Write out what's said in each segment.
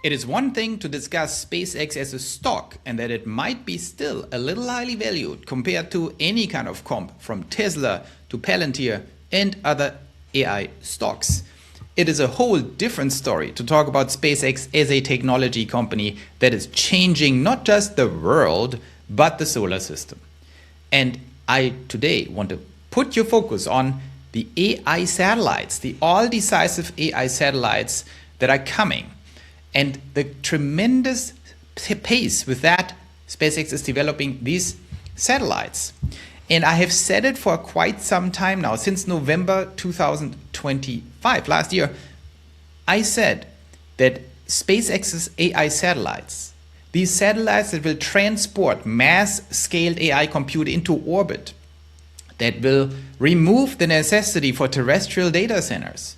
It is one thing to discuss SpaceX as a stock and that it might be still a little highly valued compared to any kind of comp from Tesla to Palantir and other AI stocks. It is a whole different story to talk about SpaceX as a technology company that is changing not just the world, but the solar system. And I today want to put your focus on the AI satellites, the all-decisive AI satellites that are coming, and the tremendous pace with that SpaceX is developing these satellites. And I have said it for quite some time now, since November 2025, last year, I said that SpaceX's AI satellites, these satellites that will transport mass-scaled AI compute into orbit, that will remove the necessity for terrestrial data centers.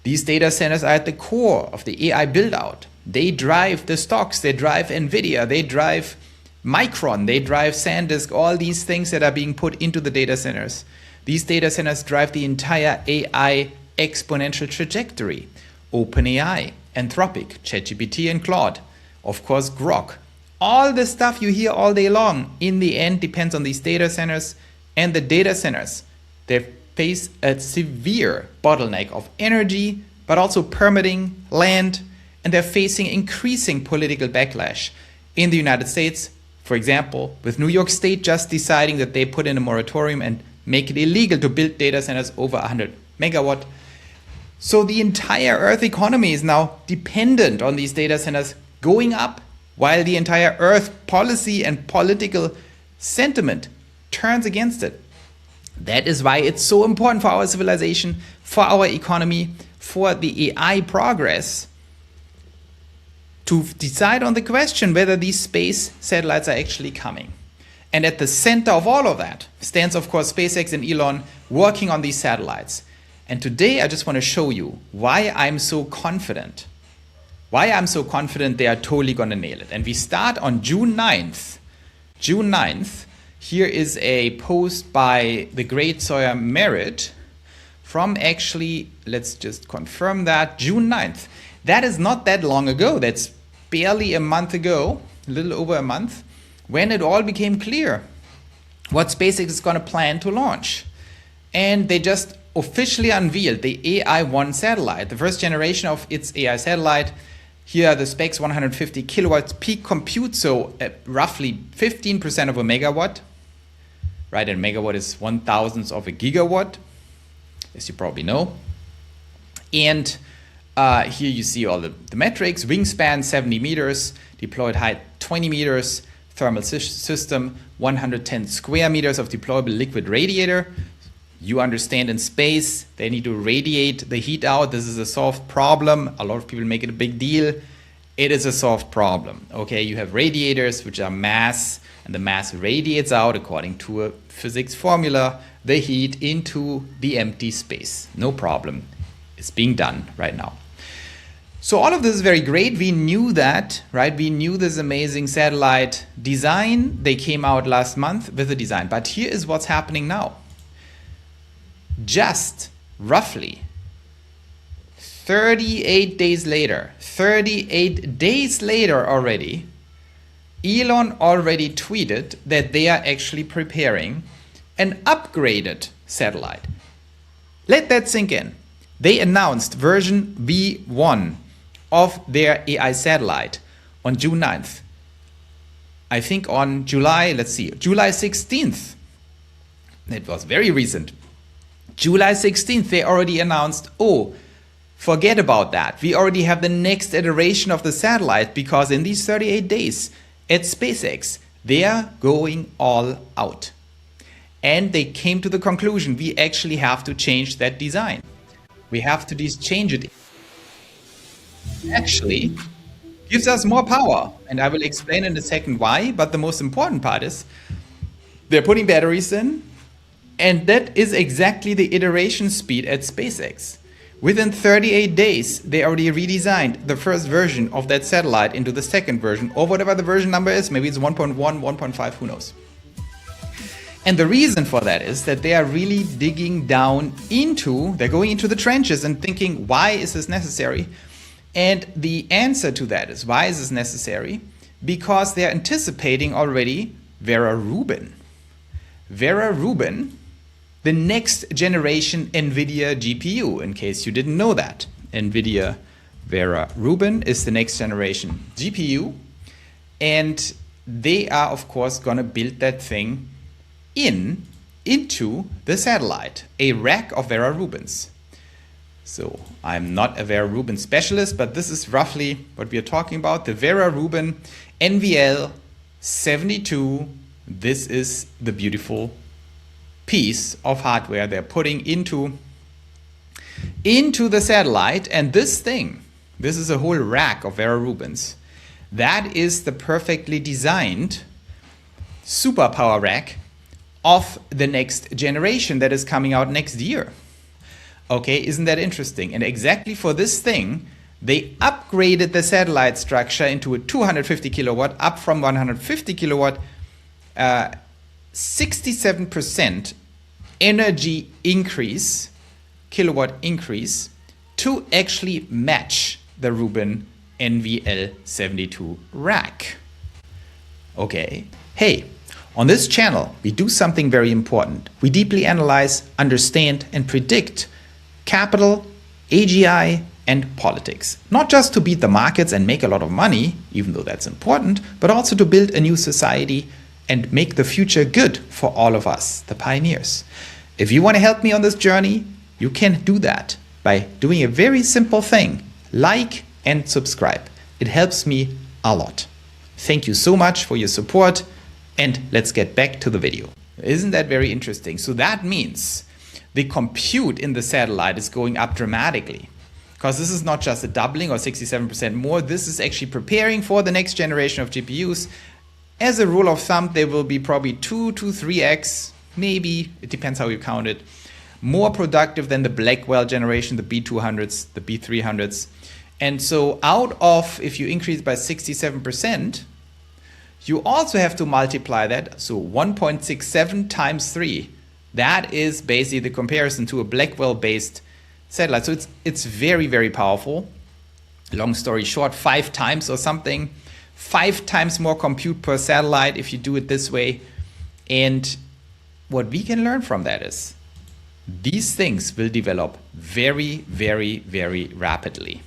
These data centers are at the core of the AI build-out. They drive the stocks, they drive NVDA, they drive Micron, they drive SanDisk, all these things that are being put into the data centers. These data centers drive the entire AI exponential trajectory. OpenAI, Anthropic, ChatGPT and Claude, of course Grok. All the stuff you hear all day long, in the end depends on these data centers, and the data centers, they face a severe bottleneck of energy, but also permitting, land, and they're facing increasing political backlash in the United States. For example, with New York State just deciding that they put in a moratorium and make it illegal to build data centers over 100 megawatt. So the entire Earth economy is now dependent on these data centers going up, while the entire Earth policy and political sentiment turns against it. That is why it's so important for our civilization, for our economy, for the AI progress, to decide on the question whether these space satellites are actually coming. And at the center of all of that stands, of course, SpaceX and Elon working on these satellites. And today I just want to show you why I'm so confident. Why I'm so confident they are totally going to nail it. And we start on June 9th. June 9th. Here is a post by the great Sawyer Merritt from actually, let's just confirm that, June 9th. That is not that long ago. That's barely a month ago, a little over a month, when it all became clear what SpaceX is going to plan to launch. And they just officially unveiled the AI-1 satellite, the first generation of its AI satellite. Here are the specs: 150 kilowatts peak compute, so roughly 15% of a megawatt. Right, and megawatt is 1/1000th of a gigawatt, as you probably know. And here you see all the metrics: wingspan 70 meters, deployed height 20 meters, thermal system 110 square meters of deployable liquid radiator. You understand, in space they need to radiate the heat out. This is a solved problem. A lot of people make it a big deal. It is a solved problem. Okay, you have radiators which are mass, and the mass radiates out, according to a physics formula, the heat into the empty space. No problem. It's being done right now. So all of this is very great. We knew that, right? We knew this amazing satellite design. They came out last month with the design. But here is what's happening now. Just roughly 38 days later already, Elon already tweeted that they are actually preparing an upgraded satellite. Let that sink in. They announced version V1 of their AI satellite on June 9th. I think on July 16th. It was very recent. July 16th, they already announced, oh, forget about that. We already have the next iteration of the satellite, because in these 38 days at SpaceX, they are going all out. And they came to the conclusion, we actually have to change that design. We have to change it. Actually, gives us more power. And I will explain in a second why, but the most important part is they're putting batteries in, and that is exactly the iteration speed at SpaceX. Within 38 days, they already redesigned the first version of that satellite into the second version, or whatever the version number is. Maybe it's 1.1, 1.5, who knows. And the reason for that is that they are really digging down they're going into the trenches and thinking, why is this necessary? And the answer to that is, why is this necessary? Because they're anticipating already Vera Rubin. Vera Rubin, the next generation NVIDIA GPU, in case you didn't know that. NVIDIA Vera Rubin is the next generation GPU. And they are, of course, going to build that thing into the satellite, a rack of Vera Rubins. So I'm not a Vera Rubin specialist, but this is roughly what we are talking about. The Vera Rubin NVL 72. This is the beautiful piece of hardware they're putting into the satellite. And this thing, this is a whole rack of Vera Rubins. That is the perfectly designed superpower rack of the next generation that is coming out next year. Okay, isn't that interesting? And exactly for this thing, they upgraded the satellite structure into a 250 kilowatt, up from 150 kilowatt, 67% energy increase, kilowatt increase, to actually match the Rubin NVL72 rack. Okay, hey, on this channel, we do something very important. We deeply analyze, understand, and predict capital, AGI, and politics. Not just to beat the markets and make a lot of money, even though that's important, but also to build a new society and make the future good for all of us, the pioneers. If you want to help me on this journey, you can do that by doing a very simple thing: like and subscribe. It helps me a lot. Thank you so much for your support, and let's get back to the video. Isn't that very interesting? So that means the compute in the satellite is going up dramatically, because this is not just a doubling or 67% more. This is actually preparing for the next generation of GPUs. As a rule of thumb, they will be probably 2 to 3x, maybe, it depends how you count it, more productive than the Blackwell generation, the B200s, the B300s. And so out of, if you increase by 67%, you also have to multiply that. So 1.67 times 3. That is basically the comparison to a Blackwell-based satellite. So it's very, very powerful. Long story short, 5 times or something. 5 times more compute per satellite if you do it this way. And what we can learn from that is these things will develop very, very, very rapidly.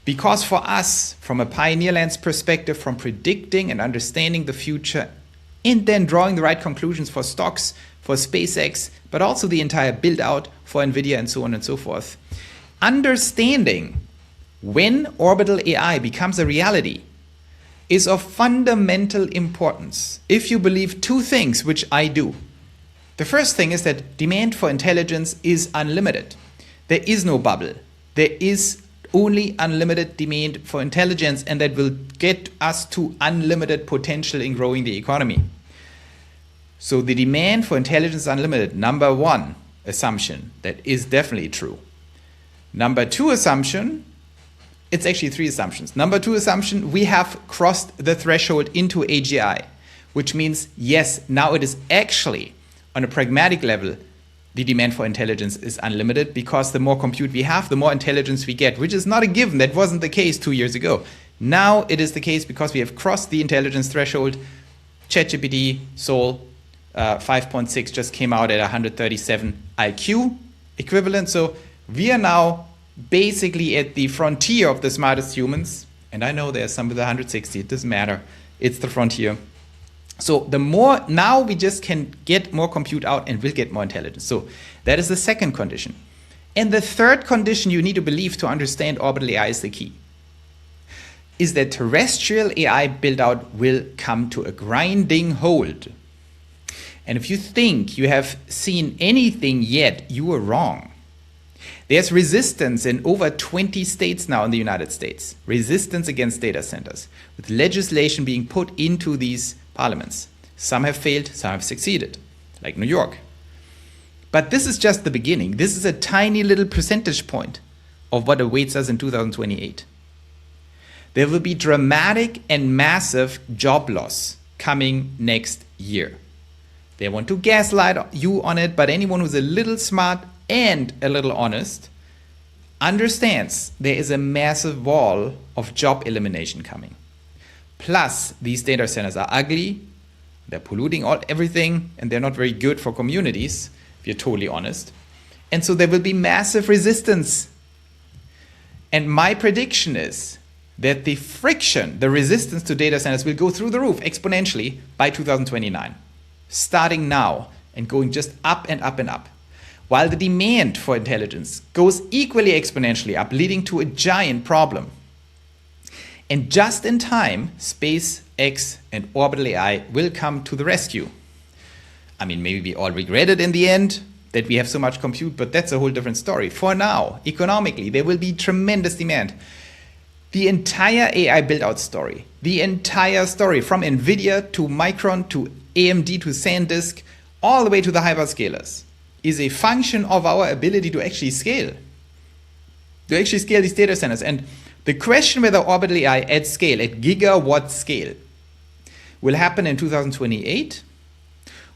Because for us, from a Pioneer Land's perspective, from predicting and understanding the future and then drawing the right conclusions for stocks, for SpaceX, but also the entire build out for NVIDIA and so on and so forth, understanding when Orbital AI becomes a reality is of fundamental importance. If you believe 2 things, which I do. The first thing is that demand for intelligence is unlimited. There is no bubble. There is only unlimited demand for intelligence, and that will get us to unlimited potential in growing the economy. So the demand for intelligence is unlimited. Number 1 assumption, that is definitely true. Number 2 assumption, it's actually 3 assumptions. Number 2 assumption, we have crossed the threshold into AGI, which means, yes, now it is actually, on a pragmatic level, the demand for intelligence is unlimited, because the more compute we have, the more intelligence we get, which is not a given. That wasn't the case 2 years ago. Now it is the case because we have crossed the intelligence threshold. ChatGPT, Sol 5.6 just came out at 137 IQ equivalent. So we are now basically at the frontier of the smartest humans. And I know there's some with 160, it doesn't matter. It's the frontier. So the more, now we just can get more compute out and we'll get more intelligence. So that is the second condition. And the third condition you need to believe to understand Orbital AI is the key, is that terrestrial AI build out will come to a grinding halt. And if you think you have seen anything yet, you are wrong. There's resistance in over 20 states now in the United States, resistance against data centers, with legislation being put into these parliaments. Some have failed, some have succeeded, like New York. But this is just the beginning. This is a tiny little percentage point of what awaits us in 2028. There will be dramatic and massive job loss coming next year. They want to gaslight you on it, but anyone who's a little smart and a little honest understands there is a massive wall of job elimination coming. Plus, these data centers are ugly, they're polluting everything, and they're not very good for communities, if you're totally honest. And so there will be massive resistance. And my prediction is that the friction, the resistance to data centers will go through the roof exponentially by 2029, starting now and going just up and up and up. While the demand for intelligence goes equally exponentially up, leading to a giant problem. And just in time, SpaceX and Orbital AI will come to the rescue. I mean, maybe we all regret it in the end that we have so much compute, but that's a whole different story. For now, economically, there will be tremendous demand. The entire AI build-out story, the entire story from NVIDIA to Micron to AMD to SanDisk, all the way to the hyperscalers, is a function of our ability to actually scale these data centers. And the question whether Orbital AI at scale, at gigawatt scale, will happen in 2028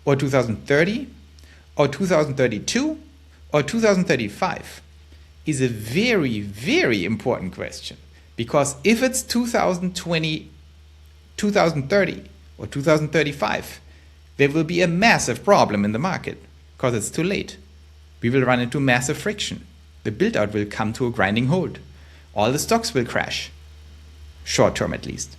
or 2030 or 2032 or 2035 is a very, very important question. Because if it's 2020, 2030 or 2035, there will be a massive problem in the market because it's too late. We will run into massive friction. The build-out will come to a grinding halt. All the stocks will crash, short term at least.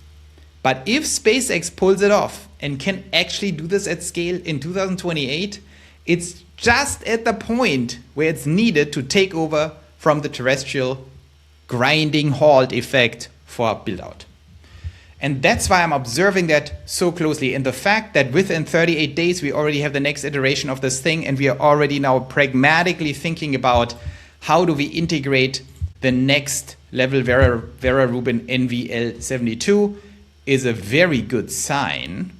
But if SpaceX pulls it off and can actually do this at scale in 2028, it's just at the point where it's needed to take over from the terrestrial grinding halt effect for build-out. And that's why I'm observing that so closely. And the fact that within 38 days, we already have the next iteration of this thing, and we are already now pragmatically thinking about how do we integrate the next level Vera Rubin NVL72 is a very good sign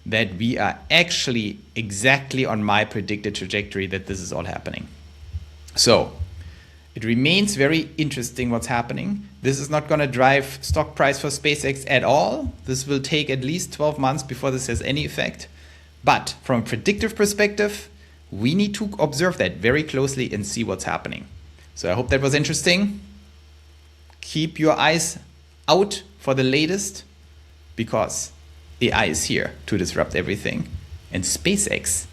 that we are actually exactly on my predicted trajectory that this is all happening. So it remains very interesting what's happening. This is not going to drive stock price for SpaceX at all. This will take at least 12 months before this has any effect. But from a predictive perspective, we need to observe that very closely and see what's happening. So I hope that was interesting. Keep your eyes out for the latest because AI is here to disrupt everything. And SpaceX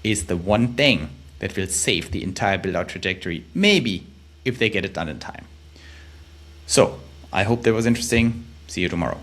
is the one thing that will save the entire build-out trajectory, maybe if they get it done in time. So I hope that was interesting. See you tomorrow.